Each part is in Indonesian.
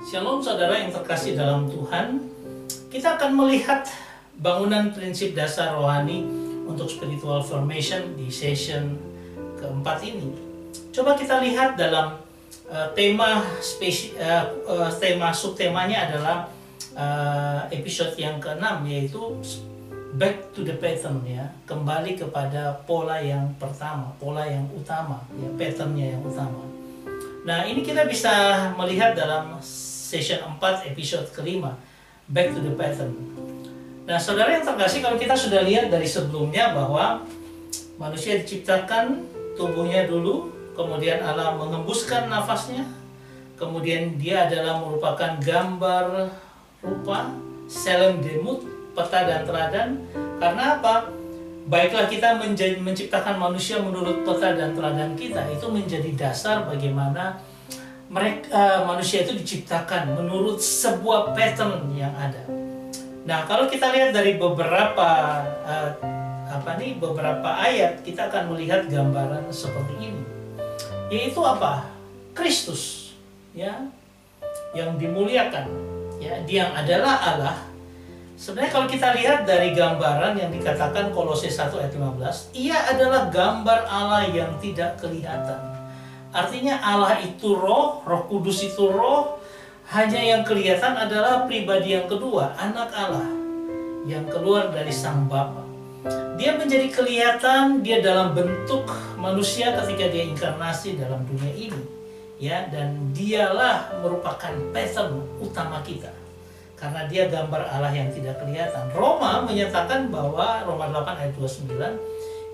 Shalom saudara yang terkasih dalam Tuhan. Kita akan melihat bangunan prinsip dasar rohani untuk spiritual formation di session keempat ini. Coba kita lihat dalam tema subtemanya adalah episode yang ke-6, yaitu back to the pattern, ya, kembali kepada pola yang pertama, pola yang utama, ya, patternnya yang utama. Nah, ini kita bisa melihat dalam session 4 episode kelima, back to the pattern. Nah, saudara yang terkasih, kalau kita sudah lihat dari sebelumnya bahwa manusia diciptakan tubuhnya dulu, kemudian Allah mengembuskan nafasnya, kemudian dia adalah merupakan gambar rupa, selem demut, peta dan teladan. Karena apa? Baiklah kita menciptakan manusia menurut peta dan teladan kita, itu menjadi dasar bagaimana manusia itu diciptakan menurut sebuah pattern yang ada. Nah, kalau kita lihat dari beberapa ayat, kita akan melihat gambaran seperti ini, yaitu apa? Kristus, ya, yang dimuliakan, ya, dia adalah Allah. Sebenarnya kalau kita lihat dari gambaran yang dikatakan Kolose 1 ayat 15, ia adalah gambar Allah yang tidak kelihatan. Artinya Allah itu roh, Roh Kudus itu roh, hanya yang kelihatan adalah pribadi yang kedua, anak Allah yang keluar dari Sang Bapa. Dia menjadi kelihatan, dia dalam bentuk manusia ketika dia inkarnasi dalam dunia ini, ya, dan dialah merupakan pattern utama kita. Karena dia gambar Allah yang tidak kelihatan. Roma menyatakan bahwa, Roma 8 ayat 29,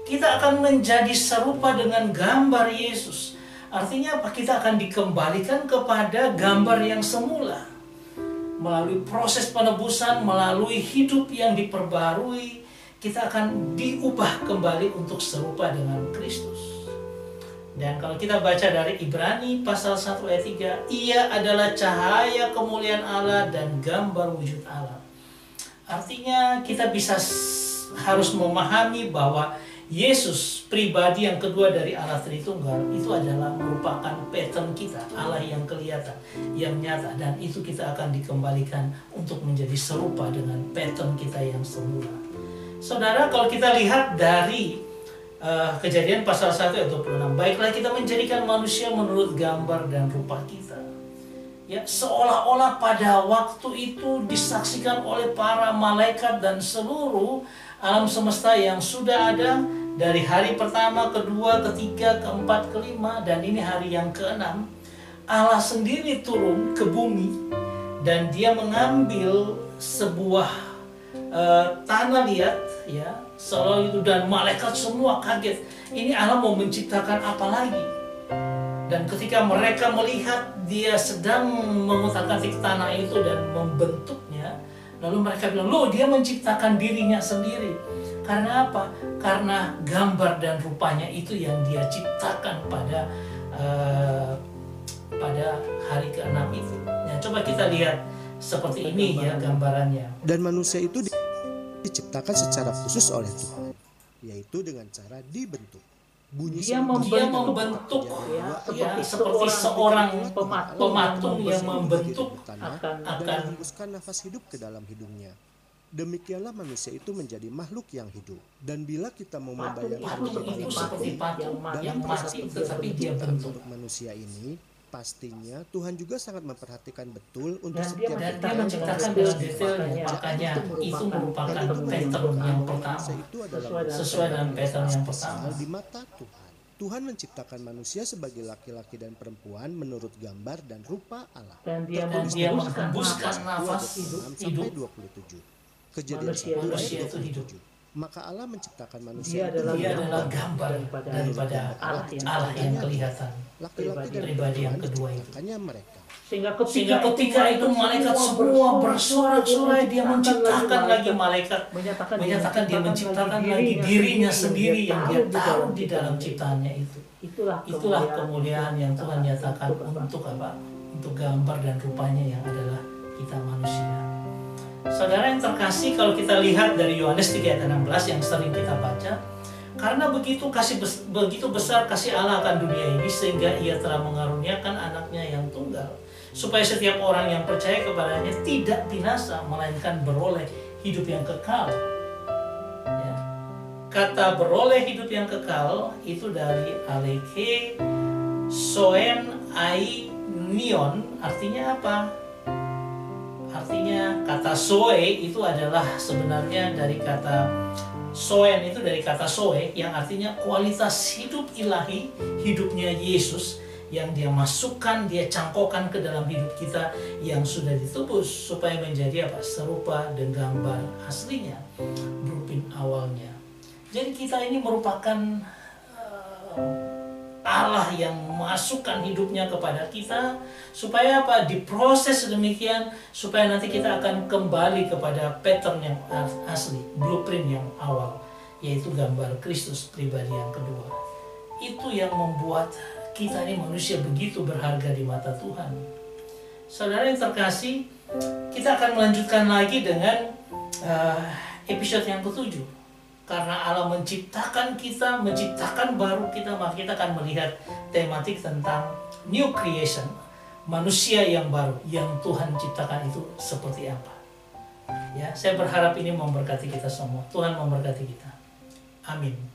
kita akan menjadi serupa dengan gambar Yesus. Artinya apa? Kita akan dikembalikan kepada gambar yang semula. Melalui proses penebusan, melalui hidup yang diperbarui, kita akan diubah kembali untuk serupa dengan Kristus. Dan kalau kita baca dari Ibrani pasal 1 ayat 3, ia adalah cahaya kemuliaan Allah dan gambar wujud Allah. Artinya kita harus memahami bahwa Yesus, pribadi yang kedua dari Allah Tritunggal, itu adalah merupakan pattern kita, Allah yang kelihatan, yang nyata, dan itu kita akan dikembalikan untuk menjadi serupa dengan pattern kita yang semula. Saudara, kalau kita lihat dari Kejadian pasal 1 ayat 26, baiklah kita menjadikan manusia menurut gambar dan rupa kita. Ya, seolah-olah pada waktu itu disaksikan oleh para malaikat dan seluruh alam semesta yang sudah ada dari hari pertama, kedua, ketiga, keempat, kelima, dan ini hari yang keenam. Allah sendiri turun ke bumi dan dia mengambil sebuah tanah liat, ya, seolah itu, dan malaikat semua kaget. Ini Allah mau menciptakan apa lagi? Dan ketika mereka melihat dia sedang mengutak-atik tanah itu dan membentuknya, lalu mereka bilang, loh, dia menciptakan dirinya sendiri. Karena apa? Karena gambar dan rupanya itu yang dia ciptakan pada hari ke-6 itu. Nah, coba kita lihat seperti ini, ya, gambarannya. Dan manusia itu diciptakan secara khusus oleh Tuhan, yaitu dengan cara dibentuk. Dia membentuk, ya, seperti seorang pematung yang membentuk akan menghembuskan nafas hidup ke dalam hidungnya. Demikianlah manusia itu menjadi makhluk yang hidup. Dan bila kita mau membayangkan itu seperti patung yang mati, tetapi dia bentuk manusia ini, pastinya Tuhan juga sangat memperhatikan betul untuk dan setiap dia menciptakan dengan detailnya. Makanya itu merupakan pattern yang pertama, sesuai dengan pattern yang pertama di mata Tuhan. Tuhan menciptakan manusia sebagai laki-laki dan perempuan menurut gambar dan rupa Allah. Dan dia menghembuskan nafas hidup. 27. Kejadian 1 ayat 27. Maka Allah menciptakan manusia. Dia adalah gambar daripada Allah yang kelihatan. Laki-laki dan pribadi yang kedua itu. Mereka. Sehingga ketika itu malaikat semua bersorak-sorai, dia menciptakan lagi malaikat, menyatakan dia menciptakan lagi dirinya sendiri yang dia taruh di dalam ciptaannya itu. Itulah kemuliaan yang Tuhan nyatakan untuk apa? Untuk gambar dan rupanya yang adalah kita manusia. Saudara yang terkasih, kalau kita lihat dari Yohanes 3 ayat 16 yang sering kita baca, karena begitu besar kasih Allah akan dunia ini, sehingga ia telah mengaruniakan anaknya yang tunggal, supaya setiap orang yang percaya kepadanya tidak binasa, melainkan beroleh hidup yang kekal. Ya. Kata beroleh hidup yang kekal itu dari aleke soen ai nion, artinya apa? Artinya kata soe itu adalah sebenarnya dari kata soen, itu dari kata soe yang artinya kualitas hidup ilahi, hidupnya Yesus yang dia masukkan, dia cangkokkan ke dalam hidup kita yang sudah ditebus supaya menjadi apa? Serupa dengan gambar aslinya, blueprint awalnya. Jadi kita ini merupakan Allah yang memasukkan hidupnya kepada kita supaya apa? Diproses sedemikian supaya nanti kita akan kembali kepada pattern yang asli, blueprint yang awal, yaitu gambar Kristus pribadi yang kedua. Itu yang membuat kita ini manusia begitu berharga di mata Tuhan. Saudara yang terkasih, kita akan melanjutkan lagi dengan episode yang ketujuh. Karena Allah menciptakan kita, menciptakan baru kita, maka kita akan melihat tematik tentang new creation, manusia yang baru yang Tuhan ciptakan itu seperti apa. Ya, saya berharap ini memberkati kita semua. Tuhan memberkati kita. Amin.